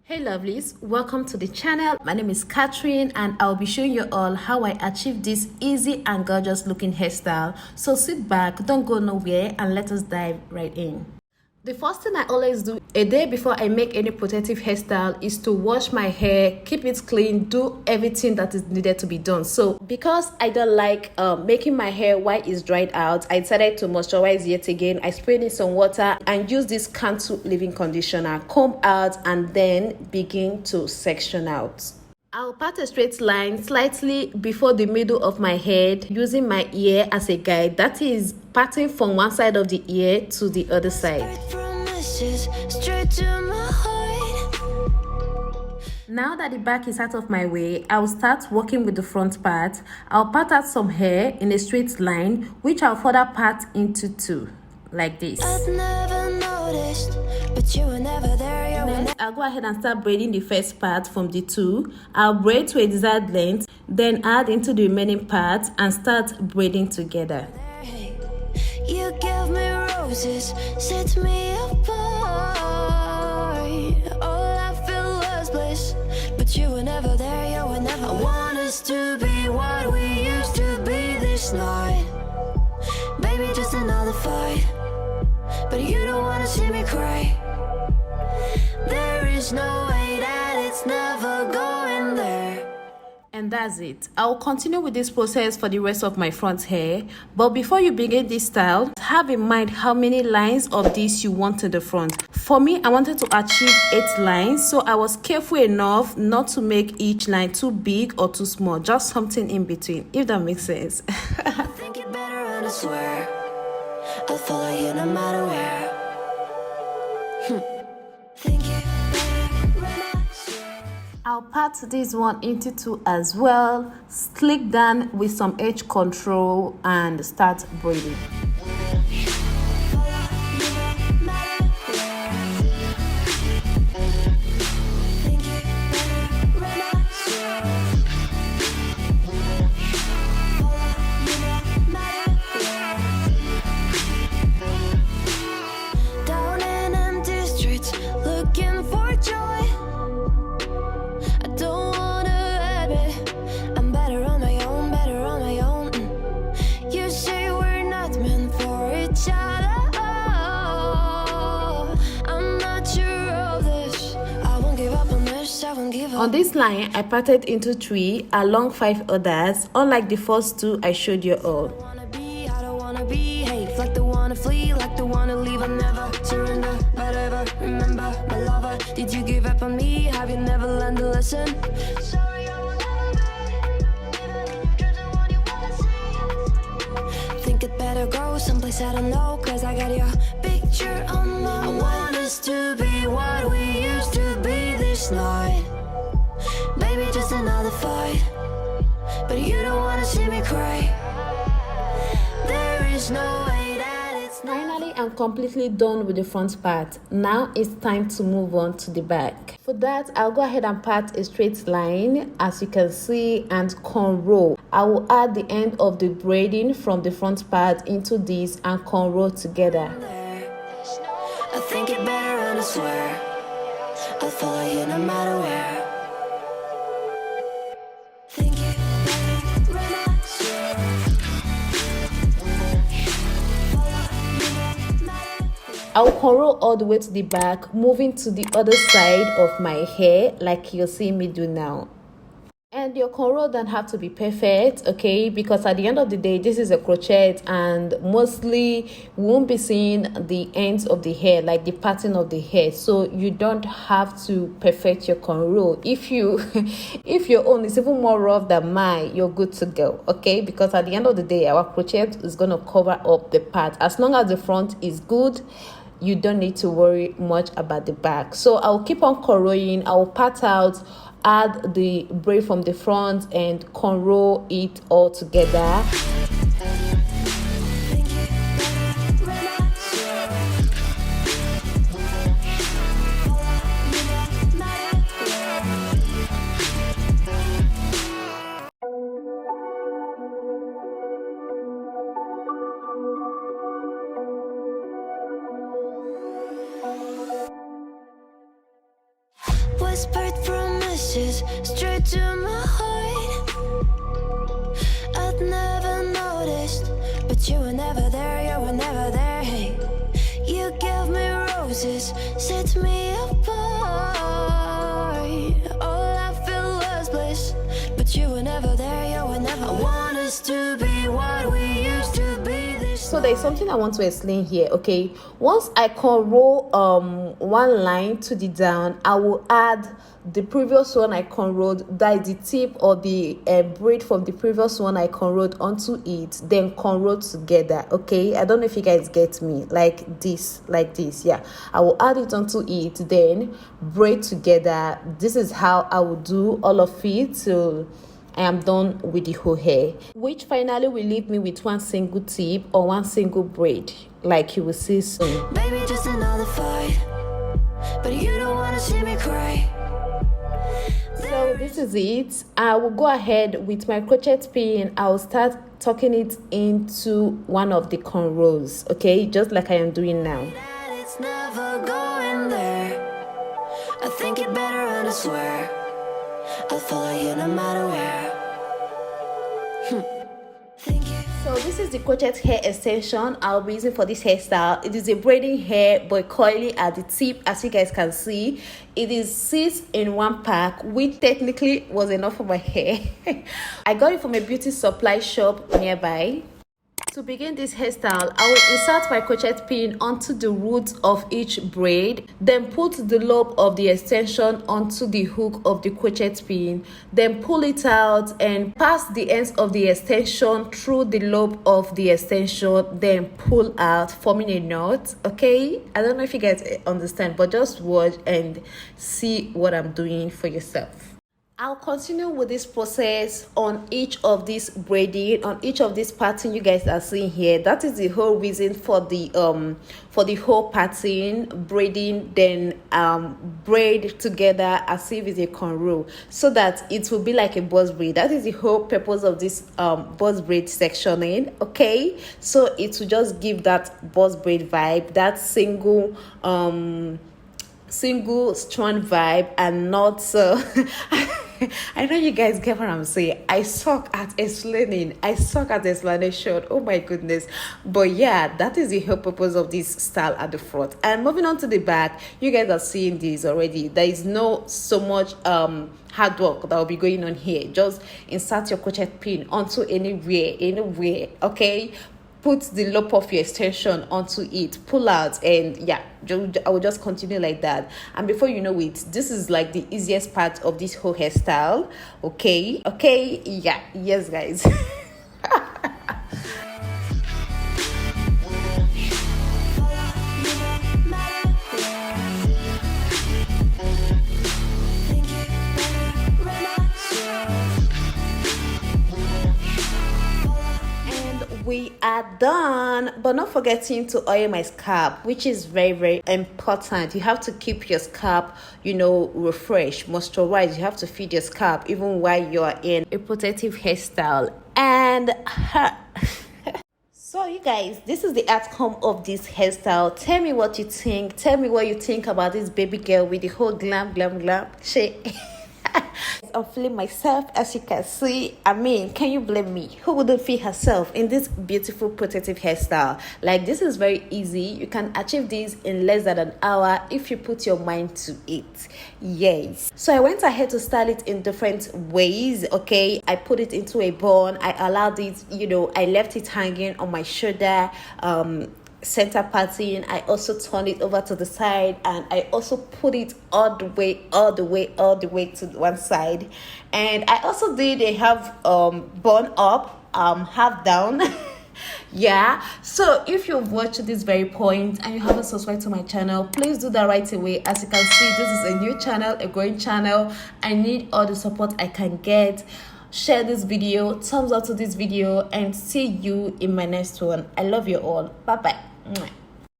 Hey lovelies, welcome to the channel. My name is Catherine and I'll be showing you all how I achieved this easy and gorgeous looking hairstyle. So sit back, don't go nowhere, and let us dive right in. The first thing I always do a day before I make any protective hairstyle is to wash my hair, keep it clean, do everything that is needed to be done. So because I don't like making my hair while it's dried out, I decided to moisturize yet again. I sprayed in some water and use this Cantu leave-in conditioner, comb out, and then begin to section out. I'll part a straight line slightly before the middle of my head using my ear as a guide. That is parting from one side of the ear to the other side. Now that the back is out of my way, I'll start working with the front part. I'll part out some hair in a straight line, which I'll further part into two, like this. But you were never there. Next, I'll go ahead and start braiding the first part from the two. I'll braid to a desired length, then add into the remaining parts and start braiding together. You gave me roses, set me apart. All I feel was bliss, but you were never there. You were never. I want us to be what we used to be this night. Maybe just another fight, but you don't wanna see me cry. There is no way that it's never going there. And that's it. I'll continue with this process for the rest of my front hair. But before you begin this style, have in mind how many lines of this you want in the front. For me, I wanted to achieve 8 lines, so I was careful enough not to make each line too big or too small, just something in between, if that makes sense. I think it better, and I swear I'll follow you no matter where. I'll part this one into 2 as well, slick down with some edge control and start braiding. On this line, I parted into 3 along 5 others, unlike the first 2 I showed you all. I don't wanna behave like the one to flee, like the one to leave. I never surrender, but ever remember my lover. Did you give up on me? Have you never learned to listen? Sorry, I will never be even the one you wanna see. Think it better go someplace I don't know, cause I got your picture on my mind. I want us to be what we used to be this night. Maybe just another fight, but you don't wanna see me cry. There is no way that it's. Finally, I'm completely done with the front part. Now it's time to move on to the back. For that, I'll go ahead and part a straight line, as you can see, and cornrow. I will add the end of the braiding from the front part into this and cornrow together. I think it better, and I swear I'll follow you no matter where. I'll cornrow all the way to the back, moving to the other side of my hair like you're seeing me do now. And your cornrow don't have to be perfect, okay? Because at the end of the day, this is a crochet and mostly we won't be seeing the ends of the hair, like the pattern of the hair. So you don't have to perfect your cornrow. If your own is even more rough than mine, you're good to go, okay? Because at the end of the day, our crochet is going to cover up the part. As long as the front is good, you don't need to worry much about the back. So I'll keep on cornrowing. I'll part out, add the braid from the front and cornrow it all together. whispered promises straight to my heart. I'd never noticed, but you were never there, you were never there. Hey, you gave me roses, set me apart. All I felt was bliss, but you were never there, you were never. I want us to be what we used to be. So there's something I want to explain here. Okay, once I roll one line to the down, I will add the previous one I cornrowed, that is the tip or the braid from the previous one I cornrowed onto it, then cornrow together. Okay, I don't know if you guys get me, like this. Yeah, I will add it onto it, then braid together. This is how I will do all of it till I am done with the whole hair, which finally will leave me with one single tip or one single braid, like you will see soon. Baby, just another fight, but you don't want to see me cry. So this is it. I will go ahead with my crochet pin. I will start tucking it into one of the cornrows, okay, just like I am doing now. It's never going there. I think it better, and I swear I'll follow you no matter where. Thank you. So this is the crochet hair extension I'll be using for this hairstyle. It is a braiding hair but coily at the tip, as you guys can see. It is 6 in 1 pack, which technically was enough for my hair. I got it from a beauty supply shop nearby. To begin this hairstyle, I will insert my crochet pin onto the roots of each braid, then put the lobe of the extension onto the hook of the crochet pin, then pull it out and pass the ends of the extension through the lobe of the extension, then pull out, forming a knot. Okay, I don't know if you guys understand, but just watch and see what I'm doing for yourself. I'll continue with this process on each of these braiding, on each of these pattern you guys are seeing here. That is the whole reason for the whole pattern braiding, then braid together as if it's a cornrow, so that it will be like a boss braid. That is the whole purpose of this boss braid sectioning. Okay, so it will just give that boss braid vibe, that single strand vibe, and not so I know you guys get what I'm saying. I suck at explaining. I suck at explanation. Oh my goodness. But yeah, that is the whole purpose of this style at the front. And moving on to the back, you guys are seeing this already. There is no so much hard work that will be going on here. Just insert your crochet pin onto anywhere. Okay, put the lobe of your extension onto it, pull out, and yeah, I will just continue like that. And before you know it, this is like the easiest part of this whole hairstyle. Okay, yeah, yes guys. We are done, but not forgetting to oil my scalp, which is very, very important. You have to keep your scalp, refreshed, moisturized. You have to feed your scalp even while you are in a protective hairstyle. And so you guys, this is the outcome of this hairstyle. Tell me what you think. Tell me what you think about this baby girl with the whole glam shit. I'm feeling myself, as you can see. I mean, can you blame me? Who wouldn't feel herself in this beautiful protective hairstyle? Like, this is very easy. You can achieve this in less than an hour if you put your mind to it. Yes. So I went ahead to style it in different ways. Okay, I put it into a bun. I allowed it, I left it hanging on my shoulder center parting. I also turned it over to the side, and I also put it all the way to one side. And I also did a half bun up, half down. Yeah, so if you've watched this very point and you haven't subscribed to my channel, please do that right away. As you can see, this is a new channel, a growing channel. I need all the support I can get. Share this video, thumbs up to this video, and see you in my next one. I love you all. Bye bye.